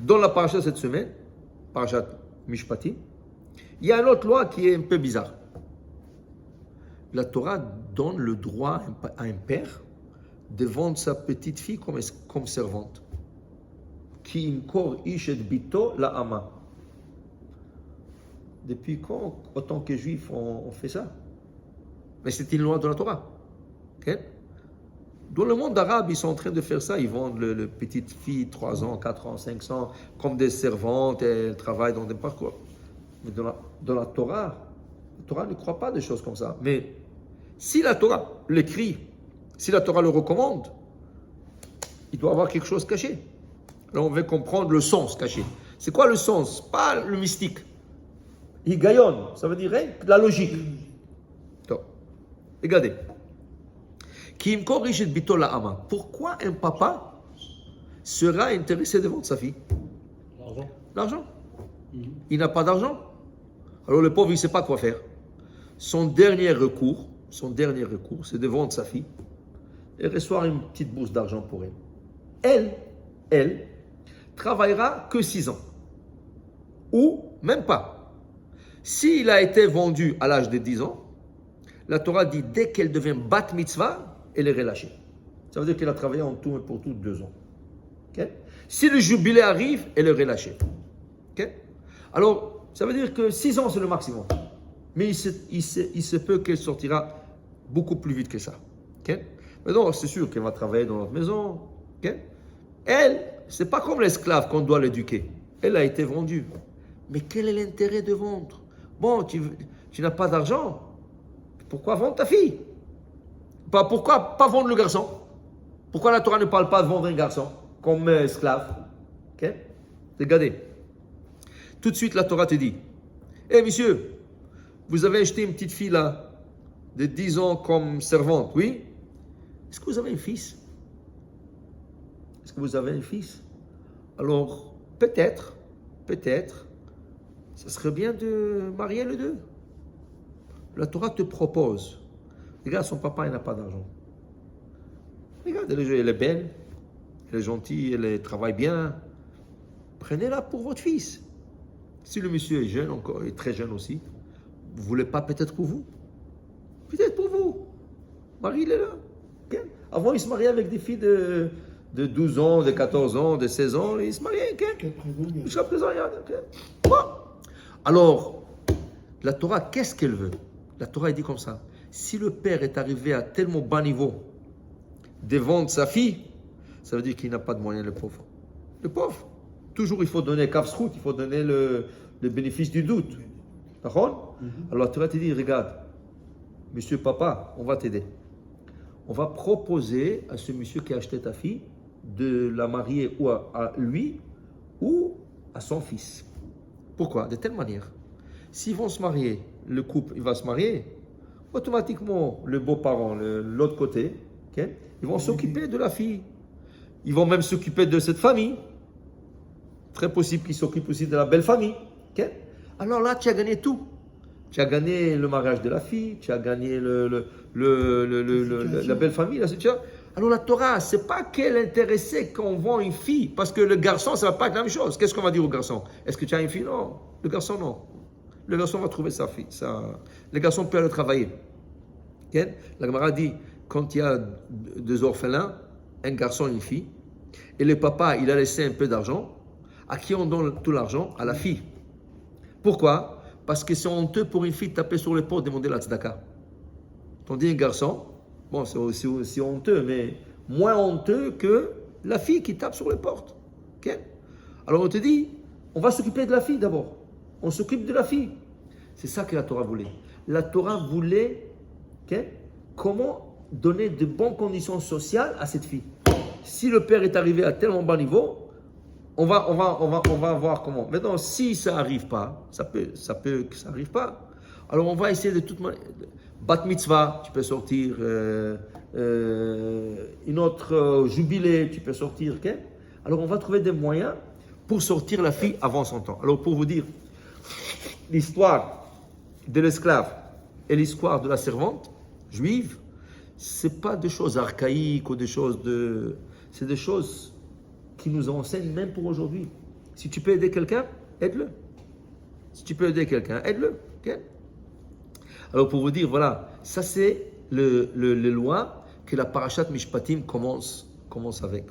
Dans la paracha cette semaine, parachat Mishpatim, il y a une autre loi qui est un peu bizarre. La Torah donne le droit à un père de vendre sa petite fille comme servante. Ki imkor ish et bito la ama. Depuis quand, en tant que juif, on fait ça? Mais c'est une loi de la Torah. Okay? Dans le monde arabe, ils sont en train de faire ça. Ils vendent le petite fille 3 ans, 4 ans, 5 ans, comme des servantes, et elles travaillent dans des parcours. Mais dans la Torah ne croit pas des choses comme ça. Mais si la Torah l'écrit, si la Torah le recommande, il doit avoir quelque chose caché. Alors on veut comprendre le sens caché. C'est quoi le sens? Pas le mystique. Higayon, ça veut dire rien que la logique. Donc, regardez. Pourquoi un papa sera intéressé de vendre sa fille? L'argent. Il n'a pas d'argent. Alors le pauvre, il ne sait pas quoi faire. Son dernier recours, c'est de vendre sa fille et recevoir une petite bourse d'argent pour elle. Elle travaillera que 6 ans. Ou même pas. S'il a été vendu à l'âge de 10 ans, la Torah dit dès qu'elle devient bat mitzvah, elle est relâchée. Ça veut dire qu'elle a travaillé en tout et pour tout 2 ans. Okay? Si le jubilé arrive, elle est relâchée. Okay? Alors, ça veut dire que 6 ans, c'est le maximum. Mais il se peut qu'elle sortira beaucoup plus vite que ça. Okay? Mais donc, c'est sûr qu'elle va travailler dans notre maison. Okay? Elle, c'est pas comme l'esclave qu'on doit l'éduquer. Elle a été vendue. Mais quel est l'intérêt de vendre? Bon, tu n'as pas d'argent. Pourquoi vendre ta fille? Pourquoi pas vendre le garçon? Pourquoi la Torah ne parle pas de vendre un garçon comme esclave? Okay? Regardez. Tout de suite, la Torah te dit, monsieur, vous avez acheté une petite fille là, de 10 ans comme servante, oui? Est-ce que vous avez un fils? Est-ce que vous avez un fils? Alors, peut-être, ça serait bien de marier les deux. La Torah te propose. Regarde, son papa, il n'a pas d'argent. Regarde, elle est belle, elle est gentille, elle travaille bien. Prenez-la pour votre fils. Si le monsieur est jeune encore, il est très jeune aussi, vous ne voulez pas peut-être pour vous? Peut-être pour vous. Marie, il est là. Okay? Avant, il se mariait avec des filles de 12 ans, de 14 ans, de 16 ans, il se mariait. Okay? Jusqu'à présent, il y a. Okay? Bon. Alors, la Torah, qu'est-ce qu'elle veut? La Torah, elle dit comme ça. Si le père est arrivé à tellement bas niveau de vendre sa fille, ça veut dire qu'il n'a pas de moyens, le pauvre. Le pauvre. Toujours, il faut donner kafsrout, il faut donner le bénéfice du doute. D'accord? Alors, la Torah te dit, regarde, monsieur papa, on va t'aider. On va proposer à ce monsieur qui a acheté ta fille de la marier ou à lui ou à son fils. Pourquoi? De telle manière. S'ils vont se marier, le couple, il va se marier, automatiquement, le beau-parent, l'autre côté, okay, ils vont s'occuper de la fille. Ils vont même s'occuper de cette famille. Très possible qu'ils s'occupent aussi de la belle famille. Okay? Alors là, tu as gagné tout. Tu as gagné le mariage de la fille, tu as gagné la belle famille. La situation. Alors la Torah, ce n'est pas qu'elle est intéressée qu'on vend une fille, parce que le garçon, ça ne va pas être la même chose. Qu'est-ce qu'on va dire au garçon? Est-ce que tu as une fille? Non. Le garçon, non. Le garçon va trouver sa fille. Le garçon peut aller travailler. Okay? La Gemara dit, quand il y a 2 orphelins, un garçon et une fille, et le papa, il a laissé un peu d'argent, à qui on donne tout l'argent? À la fille. Pourquoi? Parce que c'est honteux pour une fille de taper sur l'épaule et demander la tzedaka. Tandis un garçon, bon, c'est aussi honteux, mais moins honteux que la fille qui tape sur les portes. Okay? Alors on te dit, on va s'occuper de la fille d'abord. On s'occupe de la fille. C'est ça que la Torah voulait. La Torah voulait comment donner de bonnes conditions sociales à cette fille. Si le père est arrivé à tellement bas niveau, on va voir comment. Maintenant, si ça n'arrive pas, ça peut que ça n'arrive pas. Alors on va essayer de toute manière. Bat mitzvah, tu peux sortir. Une autre jubilé, tu peux sortir. Okay? Alors on va trouver des moyens pour sortir la fille avant son temps. Alors pour vous dire, l'histoire de l'esclave et l'histoire de la servante juive, c'est pas des choses archaïques ou des choses de... C'est des choses qui nous enseignent même pour aujourd'hui. Si tu peux aider quelqu'un, aide-le. Si tu peux aider quelqu'un, aide-le. Okay? Alors pour vous dire, voilà, ça c'est les lois que la parashat Mishpatim commence avec.